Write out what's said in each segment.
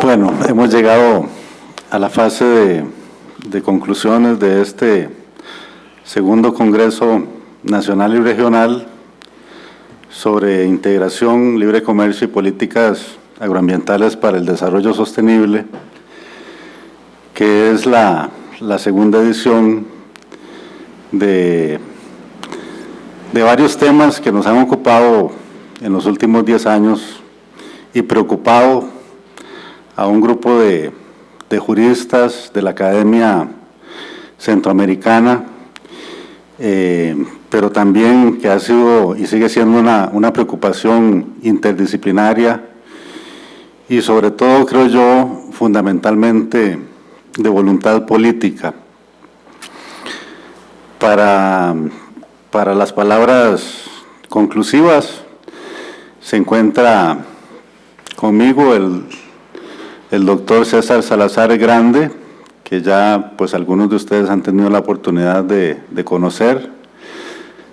Bueno, hemos llegado a la fase de conclusiones de este segundo Congreso Nacional y Regional sobre integración, libre comercio y políticas agroambientales para el desarrollo sostenible, que es la segunda edición de varios temas que nos han ocupado en los últimos 10 años y preocupado a un grupo de juristas de la Academia Centroamericana, pero también que ha sido y sigue siendo una preocupación interdisciplinaria y sobre todo, creo yo, fundamentalmente de voluntad política. Para las palabras conclusivas se encuentra conmigo el doctor César Salazar Grande, que ya pues algunos de ustedes han tenido la oportunidad de conocer.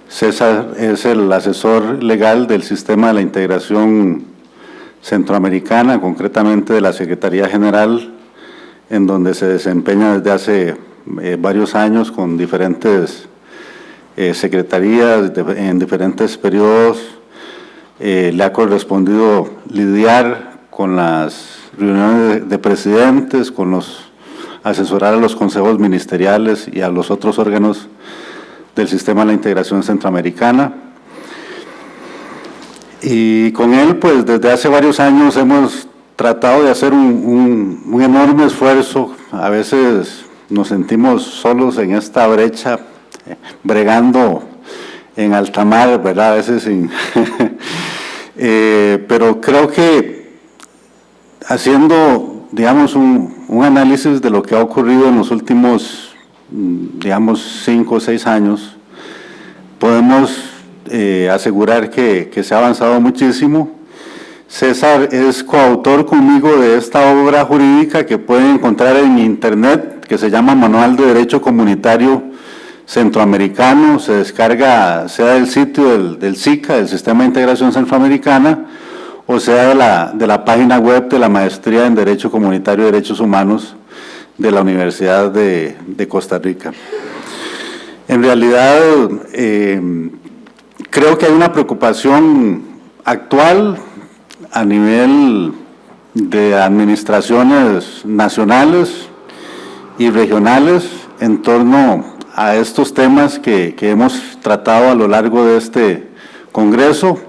César es el asesor legal del Sistema de la Integración Centroamericana, concretamente de la Secretaría General, en donde se desempeña desde hace varios años con diferentes secretarías en diferentes periodos. Le ha correspondido lidiar con las reuniones de presidentes, asesorar a los consejos ministeriales y a los otros órganos del Sistema de la Integración Centroamericana. Y con él, pues desde hace varios años hemos tratado de hacer un enorme esfuerzo. A veces nos sentimos solos en esta brecha, bregando en alta mar, ¿verdad? A veces sin... pero creo que haciendo, digamos, un análisis de lo que ha ocurrido en los últimos, digamos, 5 o 6 años, podemos asegurar que se ha avanzado muchísimo. César es coautor conmigo de esta obra jurídica que pueden encontrar en internet, que se llama Manual de Derecho Comunitario Centroamericano. Se descarga sea del sitio del SICA, del Sistema de Integración Centroamericana, o sea de la página web de la Maestría en Derecho Comunitario y Derechos Humanos de la Universidad de Costa Rica. En realidad, creo que hay una preocupación actual a nivel de administraciones nacionales y regionales en torno a estos temas que hemos tratado a lo largo de este Congreso.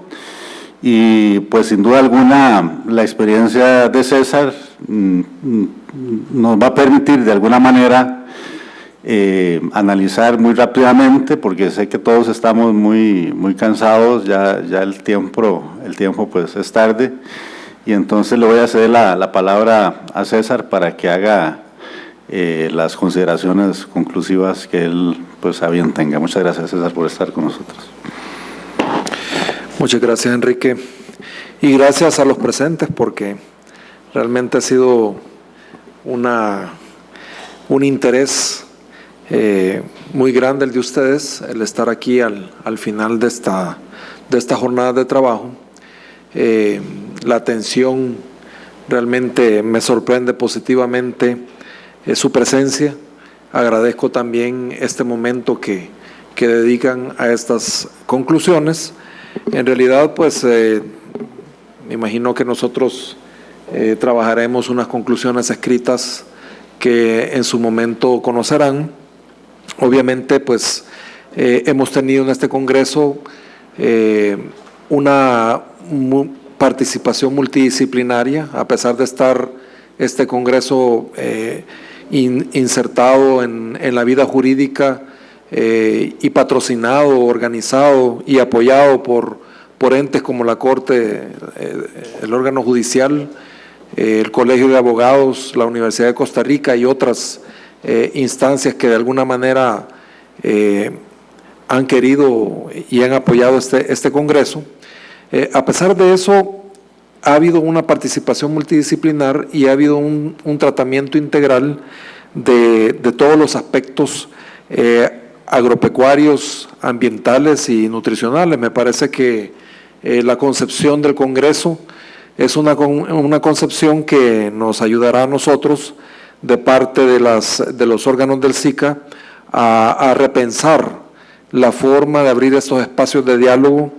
Y pues sin duda alguna la experiencia de César nos va a permitir de alguna manera analizar muy rápidamente, porque sé que todos estamos muy cansados, ya el tiempo pues es tarde, y entonces le voy a ceder la palabra a César para que haga las consideraciones conclusivas que él pues a bien tenga. Muchas gracias, César, por estar con nosotros. Muchas gracias, Enrique, y gracias a los presentes, porque realmente ha sido un interés muy grande el de ustedes, el estar aquí al final de esta jornada de trabajo. La atención realmente me sorprende positivamente, su presencia. Agradezco también este momento que dedican a estas conclusiones. En realidad, pues, me imagino que nosotros trabajaremos unas conclusiones escritas que en su momento conocerán. Obviamente, pues, hemos tenido en este Congreso una participación multidisciplinaria, a pesar de estar este Congreso insertado en la vida jurídica, y patrocinado, organizado y apoyado por entes como la Corte, el órgano judicial, el Colegio de Abogados, la Universidad de Costa Rica y otras instancias que de alguna manera han querido y han apoyado este Congreso. A pesar de eso, ha habido una participación multidisciplinar y ha habido un tratamiento integral de todos los aspectos agropecuarios, ambientales y nutricionales. Me parece que la concepción del Congreso es una concepción que nos ayudará a nosotros, de parte de los órganos del SICA, a repensar la forma de abrir estos espacios de diálogo,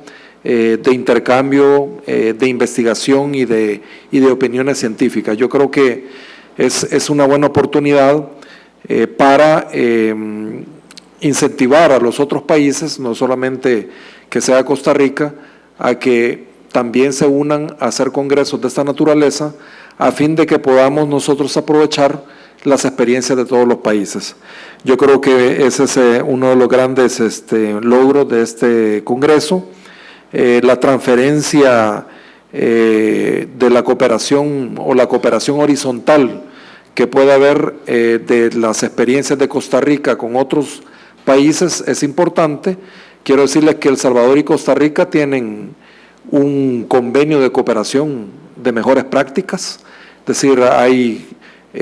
de intercambio, de investigación y de opiniones científicas. Yo creo que es una buena oportunidad para incentivar a los otros países, no solamente que sea Costa Rica, a que también se unan a hacer congresos de esta naturaleza, a fin de que podamos nosotros aprovechar las experiencias de todos los países. Yo creo que ese es uno de los grandes logros de este congreso. La transferencia de la cooperación o la cooperación horizontal que puede haber de las experiencias de Costa Rica con otros países es importante. Quiero decirles que El Salvador y Costa Rica tienen un convenio de cooperación de mejores prácticas, es decir, hay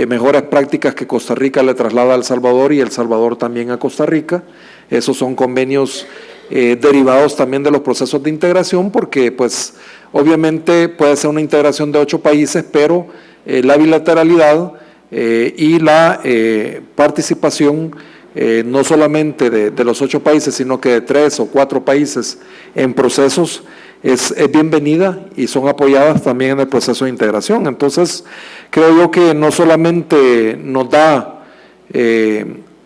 mejores prácticas que Costa Rica le traslada a El Salvador y El Salvador también a Costa Rica. Esos son convenios derivados también de los procesos de integración, porque pues obviamente puede ser una integración de 8 países, pero la bilateralidad y la participación no solamente de los 8 países, sino que de 3 o 4 países en procesos es bienvenida y son apoyadas también en el proceso de integración. Entonces, creo yo que no solamente nos da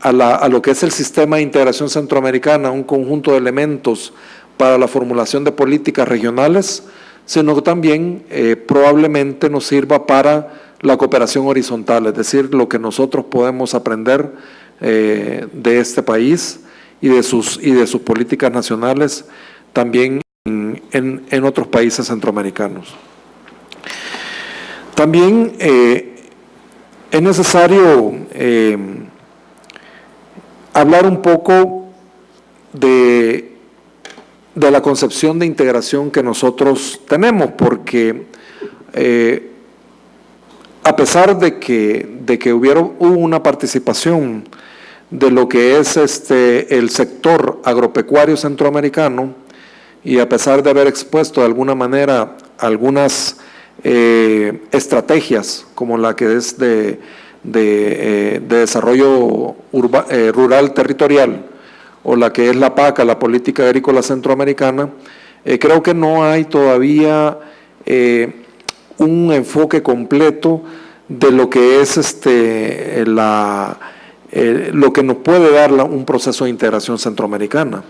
a lo que es el sistema de integración centroamericana un conjunto de elementos para la formulación de políticas regionales, sino que también probablemente nos sirva para la cooperación horizontal, es decir, lo que nosotros podemos aprender de este país y de sus políticas nacionales también en otros países centroamericanos. También es necesario hablar un poco de la concepción de integración que nosotros tenemos, porque a pesar de que hubo una participación de lo que es el sector agropecuario centroamericano, y a pesar de haber expuesto de alguna manera algunas estrategias, como la que es de desarrollo rural territorial, o la que es la PACA, la Política Agrícola Centroamericana, creo que no hay todavía un enfoque completo de lo que es lo que nos puede dar un proceso de integración centroamericana.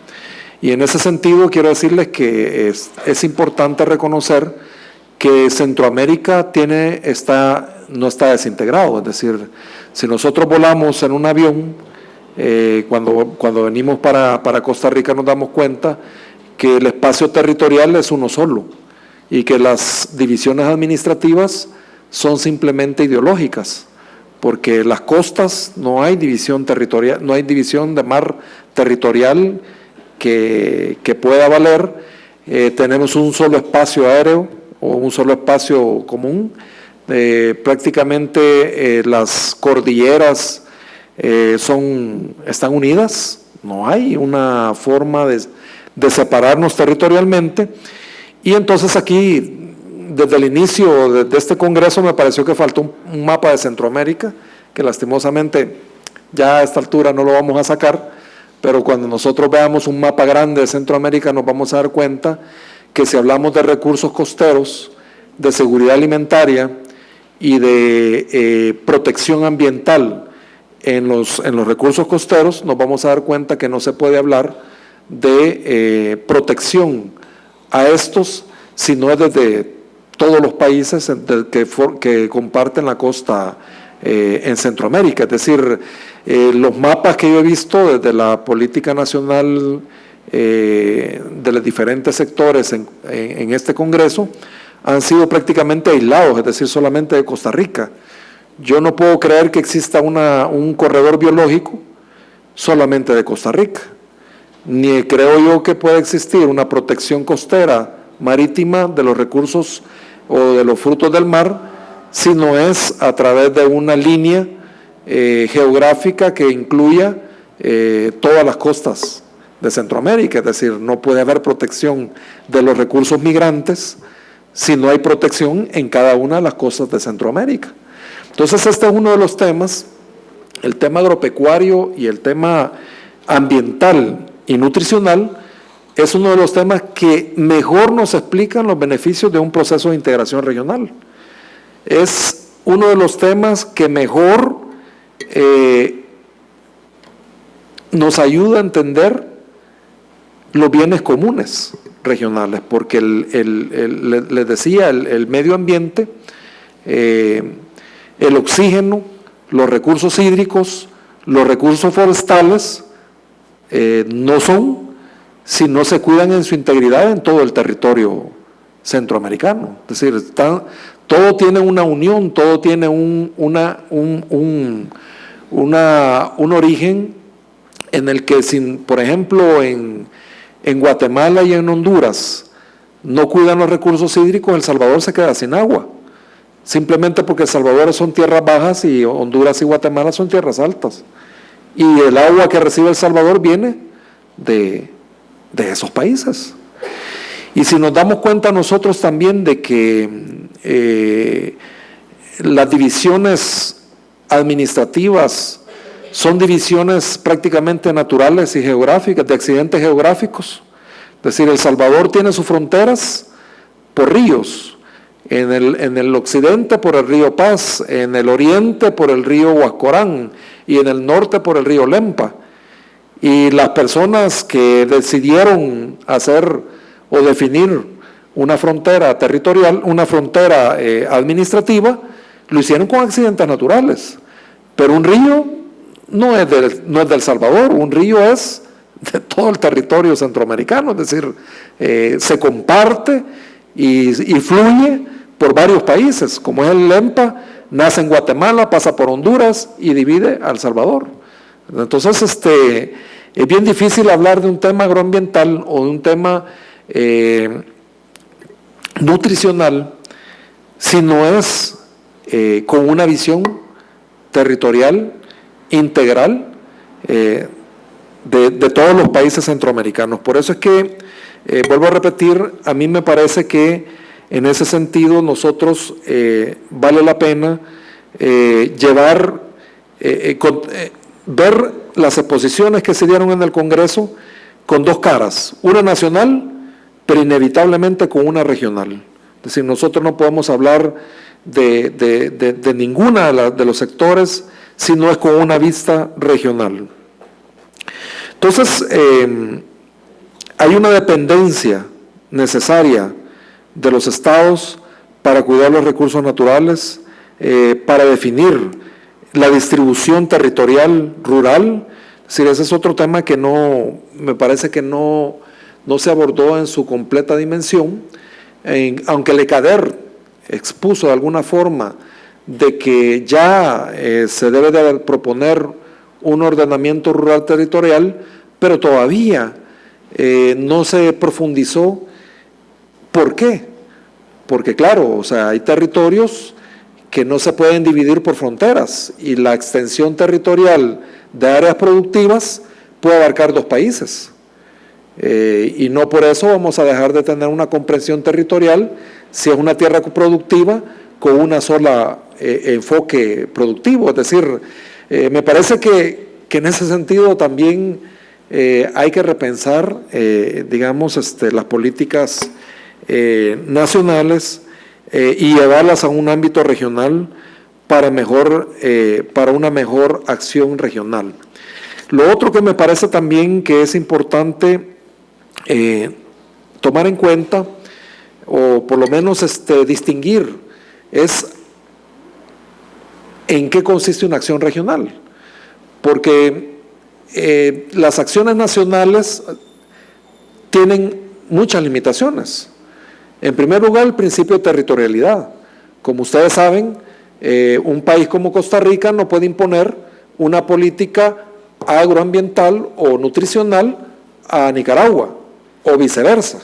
Y en ese sentido quiero decirles que es importante reconocer que Centroamérica no está desintegrado, es decir, si nosotros volamos en un avión, cuando venimos para Costa Rica nos damos cuenta que el espacio territorial es uno solo y que las divisiones administrativas son simplemente ideológicas, porque las costas no hay división territorial, no hay división de mar territorial que pueda valer. Tenemos un solo espacio aéreo o un solo espacio común. Prácticamente las cordilleras están unidas, no hay una forma de separarnos territorialmente. Y entonces aquí, desde el inicio de este congreso, me pareció que faltó un mapa de Centroamérica, que lastimosamente ya a esta altura no lo vamos a sacar, pero cuando nosotros veamos un mapa grande de Centroamérica nos vamos a dar cuenta que si hablamos de recursos costeros, de seguridad alimentaria y de protección ambiental en los recursos costeros, nos vamos a dar cuenta que no se puede hablar de protección a estos si no es desde todos los países que comparten la costa en Centroamérica. Es decir, los mapas que yo he visto desde la política nacional de los diferentes sectores en este Congreso han sido prácticamente aislados, es decir, solamente de Costa Rica. Yo no puedo creer que exista un corredor biológico solamente de Costa Rica, ni creo yo que pueda existir una protección costera marítima de los recursos o de los frutos del mar, si no es a través de una línea geográfica que incluya todas las costas de Centroamérica. Es decir, no puede haber protección de los recursos migrantes si no hay protección en cada una de las costas de Centroamérica. Entonces este es uno de los temas, el tema agropecuario y el tema ambiental y nutricional, es uno de los temas que mejor nos explican los beneficios de un proceso de integración regional. Es uno de los temas que mejor nos ayuda a entender los bienes comunes regionales, porque les decía, el medio ambiente, el oxígeno, los recursos hídricos, los recursos forestales, no son si no se cuidan en su integridad en todo el territorio centroamericano. Es decir, todo tiene una unión, todo tiene un origen en el que, por ejemplo, en Guatemala y en Honduras no cuidan los recursos hídricos, El Salvador se queda sin agua, simplemente porque El Salvador son tierras bajas y Honduras y Guatemala son tierras altas. Y el agua que recibe El Salvador viene de esos países. Y si nos damos cuenta nosotros también de que las divisiones administrativas son divisiones prácticamente naturales y geográficas, de accidentes geográficos. Es decir, El Salvador tiene sus fronteras por ríos, en el occidente por el río Paz, en el oriente por el río Huascorán y en el norte por el río Lempa. Y las personas que decidieron hacer o definir una frontera territorial, una frontera administrativa, lo hicieron con accidentes naturales. Pero un río no es del Salvador, un río es de todo el territorio centroamericano, es decir, se comparte y fluye por varios países, como es el Lempa, nace en Guatemala, pasa por Honduras y divide a El Salvador. Entonces, es bien difícil hablar de un tema agroambiental o de un tema nutricional si no es con una visión territorial, integral, de todos los países centroamericanos. Por eso es que, vuelvo a repetir, a mí me parece que en ese sentido nosotros vale la pena ver las exposiciones que se dieron en el Congreso con dos caras, una nacional, pero inevitablemente con una regional. Es decir, nosotros no podemos hablar de ninguna de los sectores si no es con una vista regional. Entonces, hay una dependencia necesaria de los estados para cuidar los recursos naturales, para definir la distribución territorial rural. Es decir, ese es otro tema que me parece que no se abordó en su completa dimensión, aunque el ECADER expuso de alguna forma de que ya se debe de proponer un ordenamiento rural territorial, pero todavía no se profundizó. ¿Por qué? Porque claro, o sea, hay territorios que no se pueden dividir por fronteras y la extensión territorial de áreas productivas puede abarcar dos países. Y no por eso vamos a dejar de tener una comprensión territorial si es una tierra productiva con una sola enfoque productivo. Es decir, me parece que en ese sentido también hay que repensar, digamos, las políticas nacionales y llevarlas a un ámbito regional para una mejor acción regional. Lo otro que me parece también que es importante tomar en cuenta, o por lo menos distinguir, es en qué consiste una acción regional. Porque las acciones nacionales tienen muchas limitaciones. En primer lugar, el principio de territorialidad. Como ustedes saben, un país como Costa Rica no puede imponer una política agroambiental o nutricional a Nicaragua, o viceversa.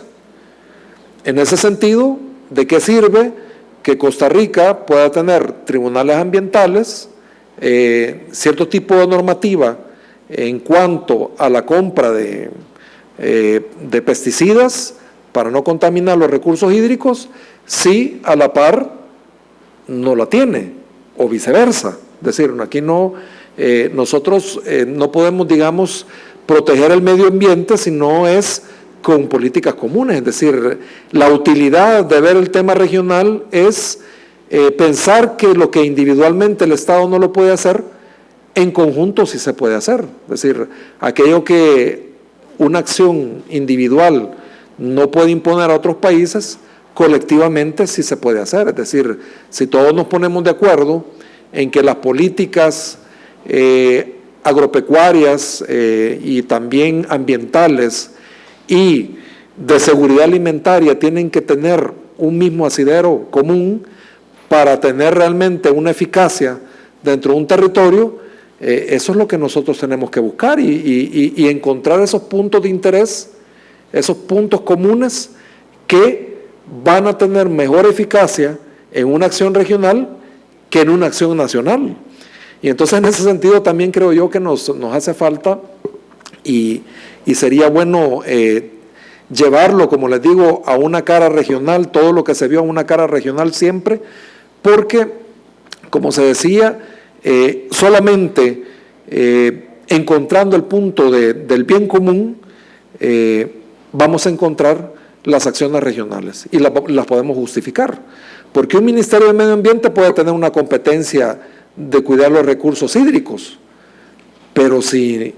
En ese sentido, ¿de qué sirve que Costa Rica pueda tener tribunales ambientales, cierto tipo de normativa en cuanto a la compra de pesticidas, para no contaminar los recursos hídricos, si a la par no la tiene, o viceversa. Es decir, aquí no, nosotros no podemos, digamos, proteger el medio ambiente si no es con políticas comunes. Es decir, la utilidad de ver el tema regional es pensar que lo que individualmente el Estado no lo puede hacer, en conjunto sí se puede hacer. Es decir, aquello que una acción individual no puede imponer a otros países, colectivamente sí se puede hacer. Es decir, si todos nos ponemos de acuerdo en que las políticas agropecuarias y también ambientales y de seguridad alimentaria tienen que tener un mismo asidero común para tener realmente una eficacia dentro de un territorio, eso es lo que nosotros tenemos que buscar y encontrar esos puntos de interés, esos puntos comunes que van a tener mejor eficacia en una acción regional que en una acción nacional. Y entonces en ese sentido también creo yo que nos hace falta y sería bueno llevarlo, como les digo, a una cara regional, todo lo que se vio a una cara regional siempre, porque, como se decía, solamente encontrando el punto del bien común, vamos a encontrar las acciones regionales y las podemos justificar. Porque un Ministerio de Medio Ambiente puede tener una competencia de cuidar los recursos hídricos, pero si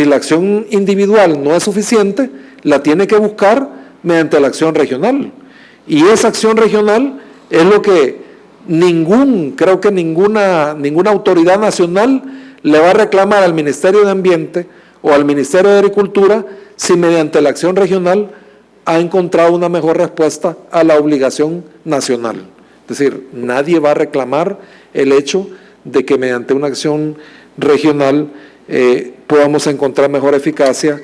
la acción individual no es suficiente, la tiene que buscar mediante la acción regional. Y esa acción regional es lo que creo que ninguna autoridad nacional le va a reclamar al Ministerio de Ambiente o al Ministerio de Agricultura si mediante la acción regional ha encontrado una mejor respuesta a la obligación nacional. Es decir, nadie va a reclamar el hecho de que mediante una acción regional podamos encontrar mejor eficacia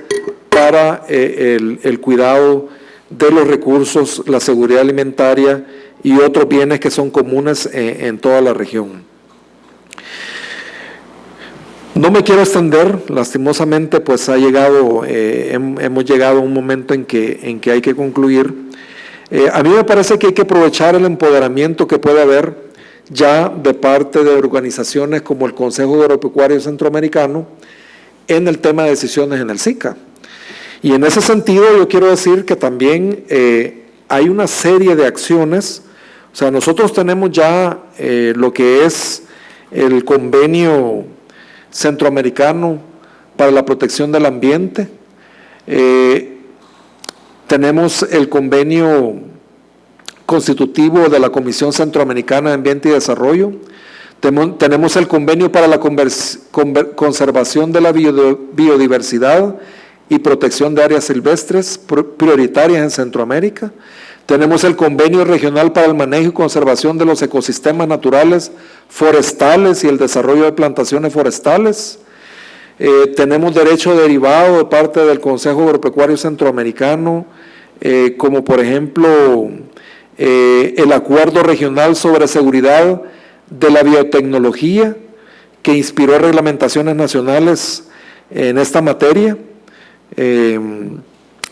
para el cuidado de los recursos, la seguridad alimentaria y otros bienes que son comunes en toda la región. No me quiero extender, lastimosamente pues hemos llegado a un momento en que hay que concluir. A mí me parece que hay que aprovechar el empoderamiento que puede haber ya de parte de organizaciones como el Consejo Agropecuario Centroamericano en el tema de decisiones en el SICA. Y en ese sentido yo quiero decir que también hay una serie de acciones. O sea, nosotros tenemos ya lo que es el convenio centroamericano para la protección del ambiente, tenemos el convenio constitutivo de la Comisión Centroamericana de Ambiente y Desarrollo, tenemos el convenio para la conservación de la biodiversidad y protección de áreas silvestres prioritarias en Centroamérica, tenemos el convenio regional para el manejo y conservación de los ecosistemas naturales forestales y el desarrollo de plantaciones forestales. Tenemos derecho derivado de parte del Consejo Agropecuario Centroamericano, como por ejemplo el Acuerdo Regional sobre Seguridad de la Biotecnología, que inspiró reglamentaciones nacionales en esta materia.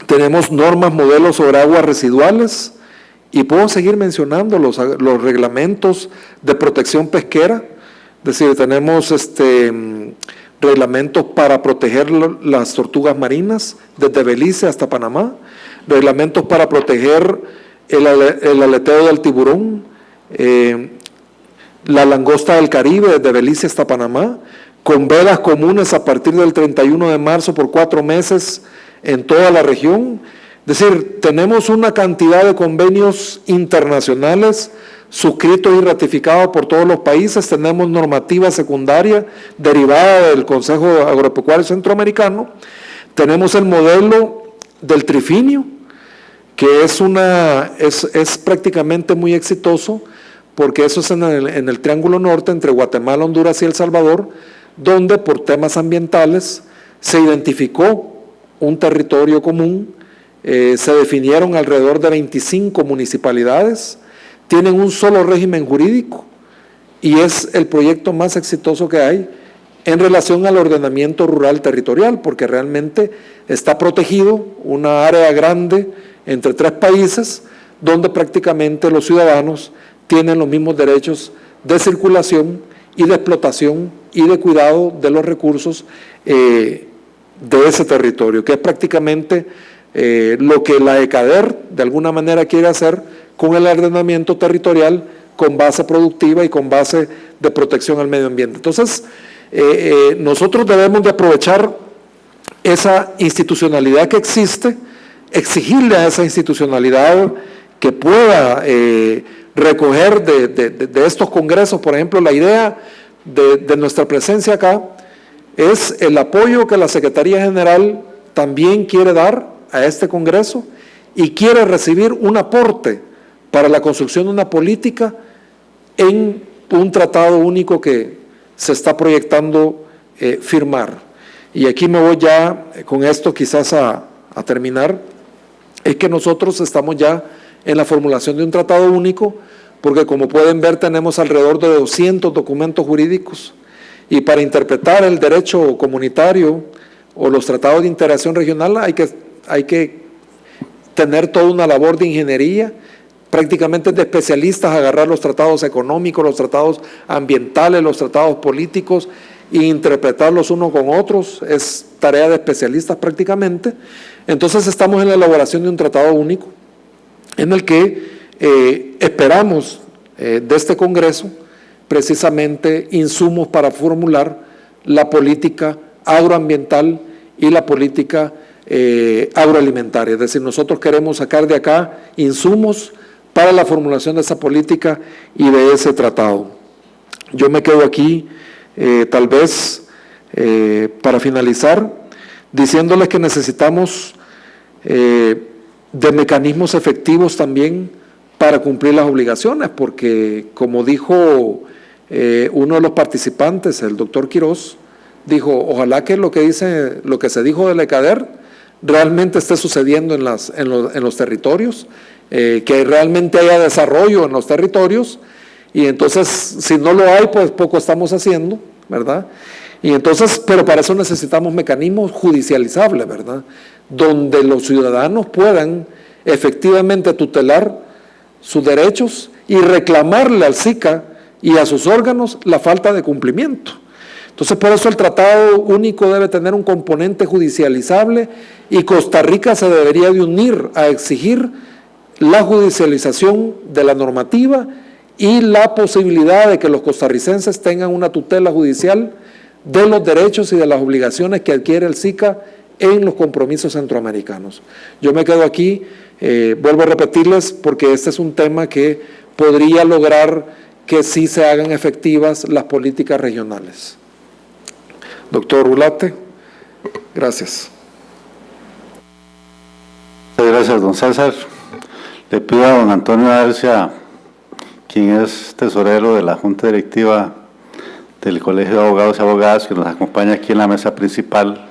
Tenemos normas, modelos sobre aguas residuales y puedo seguir mencionando los reglamentos de protección pesquera. Es decir, tenemos reglamentos para proteger las tortugas marinas desde Belice hasta Panamá, reglamentos para proteger el aleteo del tiburón, la langosta del Caribe desde Belice hasta Panamá, con vedas comunes a partir del 31 de marzo por 4 meses en toda la región. Es decir, tenemos una cantidad de convenios internacionales suscritos y ratificados por todos los países, tenemos normativa secundaria derivada del Consejo Agropecuario Centroamericano, tenemos el modelo del trifinio, que es prácticamente muy exitoso, porque eso es en el Triángulo Norte, entre Guatemala, Honduras y El Salvador, donde por temas ambientales se identificó un territorio común, se definieron alrededor de 25 municipalidades, tienen un solo régimen jurídico y es el proyecto más exitoso que hay en relación al ordenamiento rural territorial, porque realmente está protegido una área grande entre tres países donde prácticamente los ciudadanos tienen los mismos derechos de circulación y de explotación y de cuidado de los recursos de ese territorio, que es prácticamente lo que la ECADER de alguna manera quiere hacer con el ordenamiento territorial con base productiva y con base de protección al medio ambiente. Entonces, nosotros debemos de aprovechar esa institucionalidad que existe, exigirle a esa institucionalidad que pueda recoger de estos congresos. Por ejemplo, la idea de nuestra presencia acá es el apoyo que la Secretaría General también quiere dar a este congreso y quiere recibir un aporte para la construcción de una política en un tratado único que se está proyectando firmar. Y aquí me voy ya con esto quizás a terminar, es que nosotros estamos ya en la formulación de un tratado único, porque como pueden ver tenemos alrededor de 200 documentos jurídicos, y para interpretar el derecho comunitario o los tratados de integración regional hay que tener toda una labor de ingeniería, prácticamente de especialistas, agarrar los tratados económicos, los tratados ambientales, los tratados políticos, e interpretarlos unos con otros, es tarea de especialistas prácticamente. Entonces estamos en la elaboración de un tratado único, en el que esperamos de este Congreso precisamente insumos para formular la política agroambiental y la política agroalimentaria. Es decir, nosotros queremos sacar de acá insumos para la formulación de esa política y de ese tratado. Yo me quedo aquí, tal vez, para finalizar, diciéndoles que necesitamos de mecanismos efectivos también para cumplir las obligaciones, porque como dijo uno de los participantes, el doctor Quiroz, dijo, ojalá que lo que se dijo de la ECADER realmente esté sucediendo en los territorios, que realmente haya desarrollo en los territorios, y entonces si no lo hay, pues poco estamos haciendo, ¿verdad? Y entonces, pero para eso necesitamos mecanismos judicializables, ¿verdad? Donde los ciudadanos puedan efectivamente tutelar sus derechos y reclamarle al SICA y a sus órganos la falta de cumplimiento. Entonces, por eso el Tratado Único debe tener un componente judicializable y Costa Rica se debería de unir a exigir la judicialización de la normativa y la posibilidad de que los costarricenses tengan una tutela judicial de los derechos y de las obligaciones que adquiere el SICA en los compromisos centroamericanos. Yo me quedo aquí, vuelvo a repetirles, porque este es un tema que podría lograr que sí se hagan efectivas las políticas regionales. Doctor Ulate, gracias. Muchas gracias, don César. Le pido a don Antonio Arcia, quien es tesorero de la Junta Directiva del Colegio de Abogados y Abogadas, que nos acompaña aquí en la mesa principal,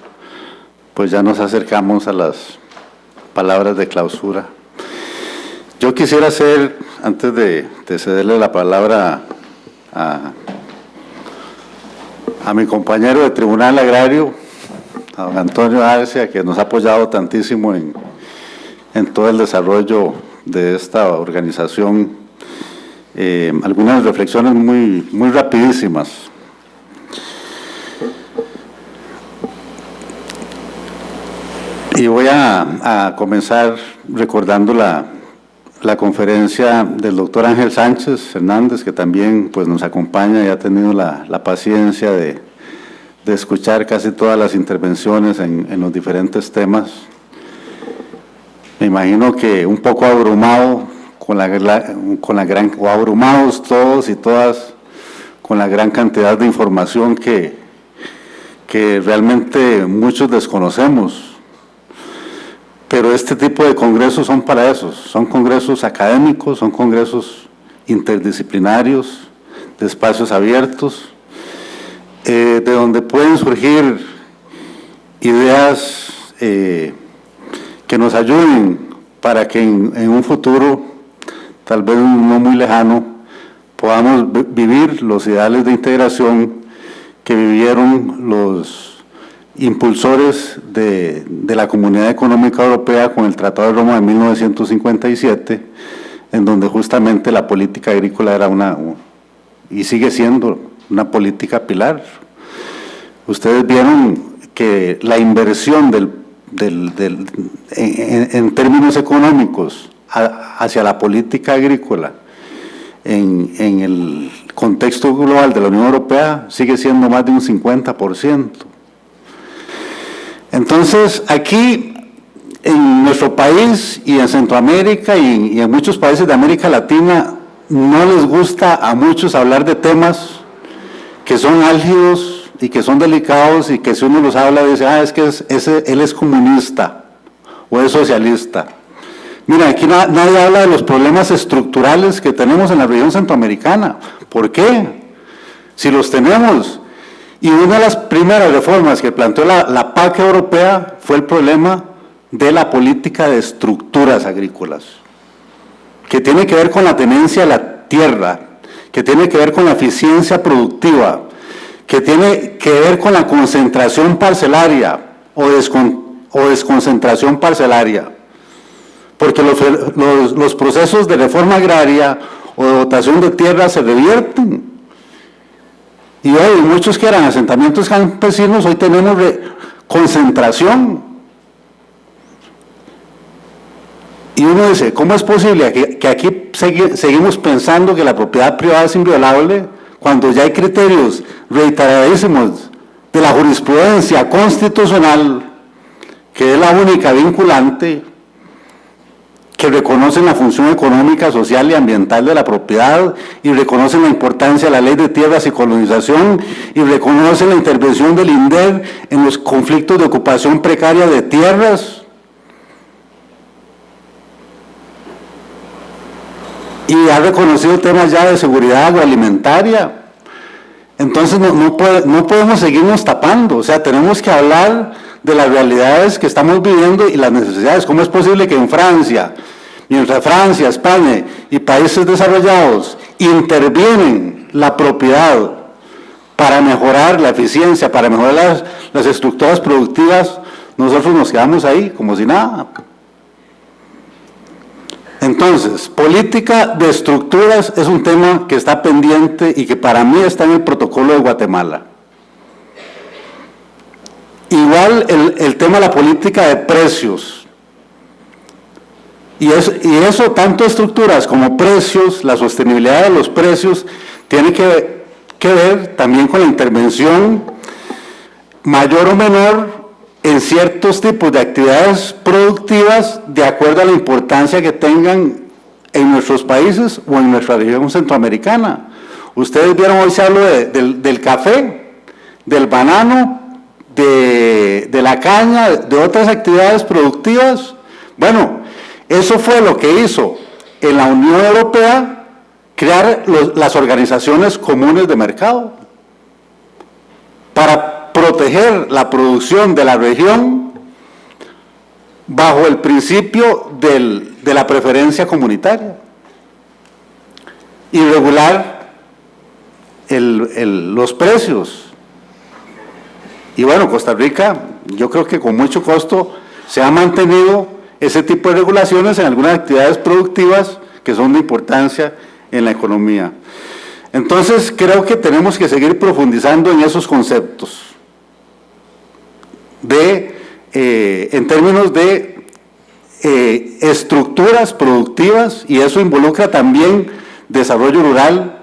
pues ya nos acercamos a las palabras de clausura. Yo quisiera hacer, antes de cederle la palabra a mi compañero de Tribunal Agrario, a don Antonio Arcia, que nos ha apoyado tantísimo en todo el desarrollo de esta organización, algunas reflexiones muy rapidísimas. Y voy a comenzar recordando la conferencia del doctor Ángel Sánchez Hernández, que también pues, nos acompaña y ha tenido la paciencia de escuchar casi todas las intervenciones en los diferentes temas. Me imagino que un poco abrumado o abrumados todos y todas con la gran cantidad de información que realmente muchos desconocemos. Pero este tipo de congresos son para eso, son congresos académicos, son congresos interdisciplinarios, de espacios abiertos, de donde pueden surgir ideas que nos ayuden para que en un futuro, tal vez no muy lejano, podamos vivir los ideales de integración que vivieron impulsores de la Comunidad Económica Europea con el Tratado de Roma de 1957, en donde justamente la política agrícola era y sigue siendo una política pilar. Ustedes vieron que la inversión en términos económicos hacia la política agrícola en el contexto global de la Unión Europea sigue siendo más de un 50%. Entonces, aquí en nuestro país y en Centroamérica y en muchos países de América Latina no les gusta a muchos hablar de temas que son álgidos y que son delicados, y que si uno los habla dice, es que él es comunista o es socialista. Mira, aquí nadie habla de los problemas estructurales que tenemos en la región centroamericana. ¿Por qué? Si los tenemos. Y una de las primeras reformas que planteó la PAC europea fue el problema de la política de estructuras agrícolas, que tiene que ver con la tenencia de la tierra, que tiene que ver con la eficiencia productiva, que tiene que ver con la concentración parcelaria o desconcentración parcelaria, porque los procesos de reforma agraria o de dotación de tierra se revierten. Y hoy muchos que eran asentamientos campesinos, hoy tenemos concentración. Y uno dice, ¿cómo es posible que aquí seguimos pensando que la propiedad privada es inviolable cuando ya hay criterios reiteradísimos de la jurisprudencia constitucional, que es la única vinculante, que reconocen la función económica, social y ambiental de la propiedad, y reconocen la importancia de la ley de tierras y colonización, y reconocen la intervención del INDER en los conflictos de ocupación precaria de tierras? Y ha reconocido temas ya de seguridad agroalimentaria. Entonces no podemos seguirnos tapando, o sea, tenemos que hablar de las realidades que estamos viviendo y las necesidades. ¿Cómo es posible que en Francia, mientras Francia, España y países desarrollados intervienen la propiedad para mejorar la eficiencia, para mejorar las estructuras productivas, nosotros nos quedamos ahí como si nada? Entonces, política de estructuras es un tema que está pendiente y que para mí está en el protocolo de Guatemala. Igual el tema de la política de precios. Y eso, tanto estructuras como precios, la sostenibilidad de los precios, tiene que ver también con la intervención mayor o menor en ciertos tipos de actividades productivas de acuerdo a la importancia que tengan en nuestros países o en nuestra región centroamericana. Ustedes vieron, hoy se habló del café, del banano, de la caña, de otras actividades productivas. Bueno, eso fue lo que hizo en la Unión Europea crear las organizaciones comunes de mercado para proteger la producción de la región bajo el principio de la preferencia comunitaria y regular los precios. Y bueno, Costa Rica, yo creo que con mucho costo se ha mantenido ese tipo de regulaciones en algunas actividades productivas que son de importancia en la economía. Entonces, creo que tenemos que seguir profundizando en esos conceptos en términos de estructuras productivas, y eso involucra también desarrollo rural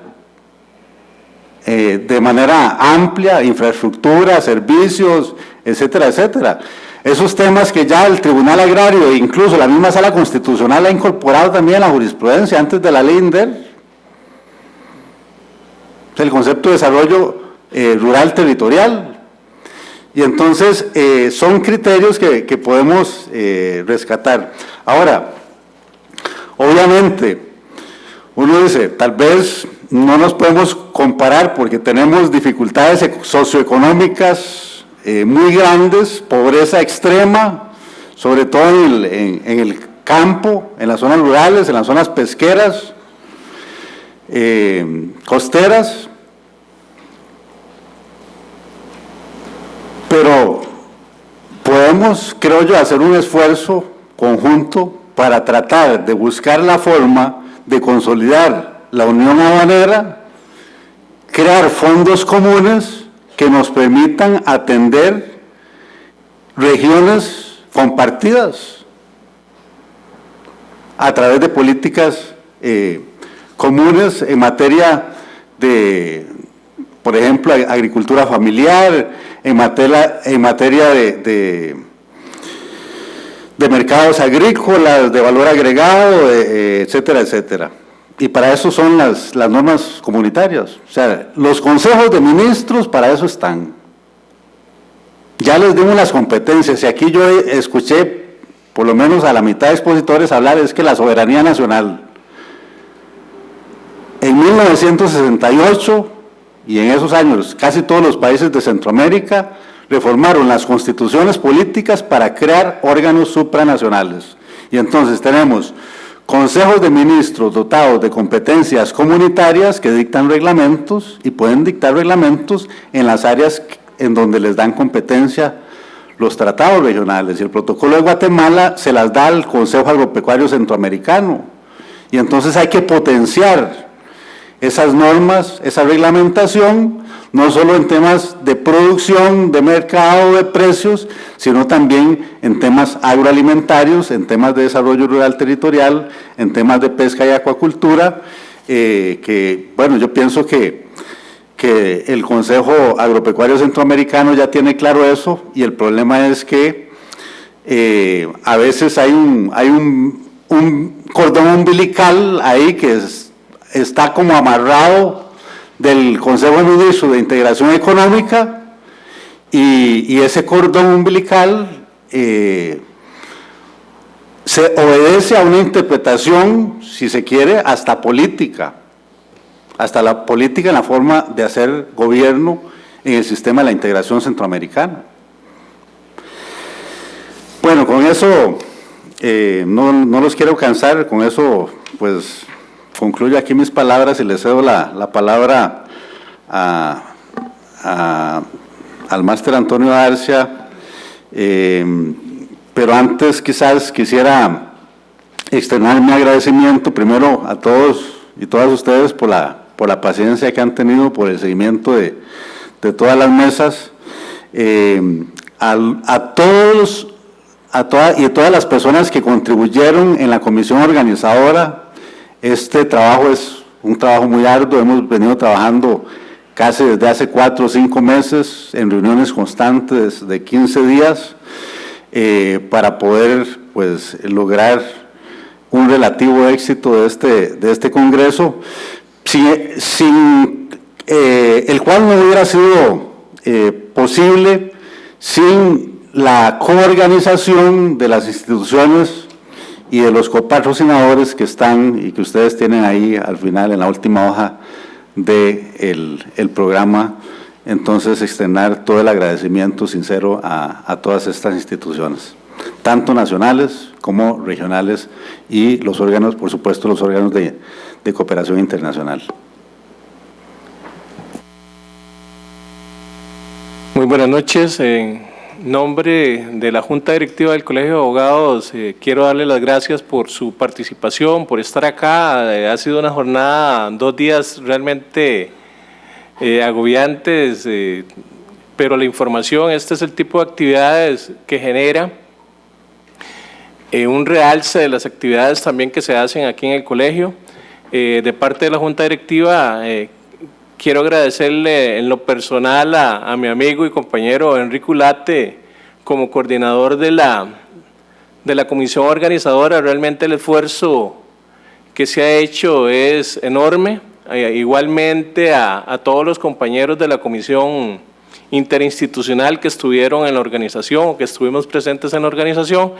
de manera amplia, infraestructura, servicios, etcétera, etcétera. Esos temas que ya el Tribunal Agrario e incluso la misma Sala Constitucional ha incorporado también a la jurisprudencia antes de la ley INDER. El concepto de desarrollo rural territorial. Y entonces son criterios que podemos rescatar. Ahora, obviamente, uno dice, tal vez no nos podemos comparar porque tenemos dificultades socioeconómicas muy grandes, pobreza extrema, sobre todo en el campo, en las zonas rurales, en las zonas pesqueras, costeras. Pero debemos, creo yo, hacer un esfuerzo conjunto para tratar de buscar la forma de consolidar la unión aduanera, crear fondos comunes que nos permitan atender regiones compartidas a través de políticas comunes en materia de, por ejemplo, agricultura familiar, en materia de mercados agrícolas, de valor agregado, etcétera, etcétera. Y para eso son las normas comunitarias. O sea, los consejos de ministros para eso están. Ya les dimos las competencias, y aquí yo escuché, por lo menos a la mitad de expositores hablar, es que la soberanía nacional. En 1968, y en esos años, casi todos los países de Centroamérica reformaron las constituciones políticas para crear órganos supranacionales. Y entonces tenemos consejos de ministros dotados de competencias comunitarias que dictan reglamentos y pueden dictar reglamentos en las áreas en donde les dan competencia los tratados regionales. Y el protocolo de Guatemala se las da al Consejo Agropecuario Centroamericano. Y entonces hay que potenciar esas normas, esa reglamentación, no solo en temas de producción, de mercado, de precios, sino también en temas agroalimentarios, en temas de desarrollo rural territorial, en temas de pesca y acuacultura, que, bueno, yo pienso que el Consejo Agropecuario Centroamericano ya tiene claro eso, y el problema es que a veces hay un cordón umbilical ahí que está como amarrado del Consejo de Ministros de Integración Económica, y ese cordón umbilical se obedece a una interpretación, si se quiere, hasta política, hasta la política en la forma de hacer gobierno en el sistema de la integración centroamericana. Bueno, con eso no los quiero cansar, con eso pues concluyo aquí mis palabras y le cedo la palabra al máster Antonio Darcia, pero antes quizás quisiera externar mi agradecimiento primero a todos y todas ustedes por la paciencia que han tenido, por el seguimiento de todas las mesas, a todas las personas que contribuyeron en la comisión organizadora. Este trabajo es un trabajo muy arduo, hemos venido trabajando casi desde hace 4 o 5 meses en reuniones constantes de 15 días para poder pues lograr un relativo éxito de este congreso, sin el cual no hubiera sido posible sin la coorganización de las instituciones y de los copatrocinadores que están y que ustedes tienen ahí al final en la última hoja del programa. Entonces externar todo el agradecimiento sincero a todas estas instituciones, tanto nacionales como regionales, y los órganos, por supuesto, los órganos de cooperación internacional. Muy buenas noches. En nombre de la Junta Directiva del Colegio de Abogados, quiero darle las gracias por su participación, por estar acá. Ha sido una jornada, 2 días realmente agobiantes, pero la información, este es el tipo de actividades que genera un realce de las actividades también que se hacen aquí en el colegio. De parte de la Junta Directiva, quiero agradecerle en lo personal a mi amigo y compañero Enrique Ulate como coordinador de la comisión organizadora. Realmente el esfuerzo que se ha hecho es enorme. Igualmente a todos los compañeros de la comisión interinstitucional que estuvieron en la organización o que estuvimos presentes en la organización,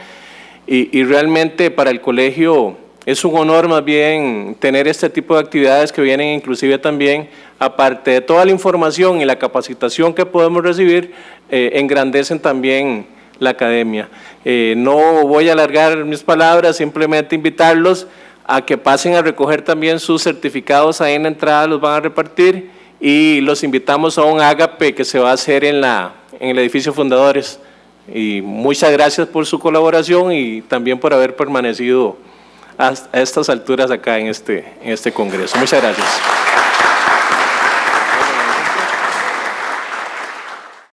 y realmente para el colegio es un honor más bien tener este tipo de actividades que vienen inclusive también, aparte de toda la información y la capacitación que podemos recibir, engrandecen también la academia. No voy a alargar mis palabras, simplemente invitarlos a que pasen a recoger también sus certificados ahí en la entrada, los van a repartir, y los invitamos a un ágape que se va a hacer en el edificio Fundadores. Y muchas gracias por su colaboración y también por haber permanecido a estas alturas acá en este Congreso. Muchas gracias.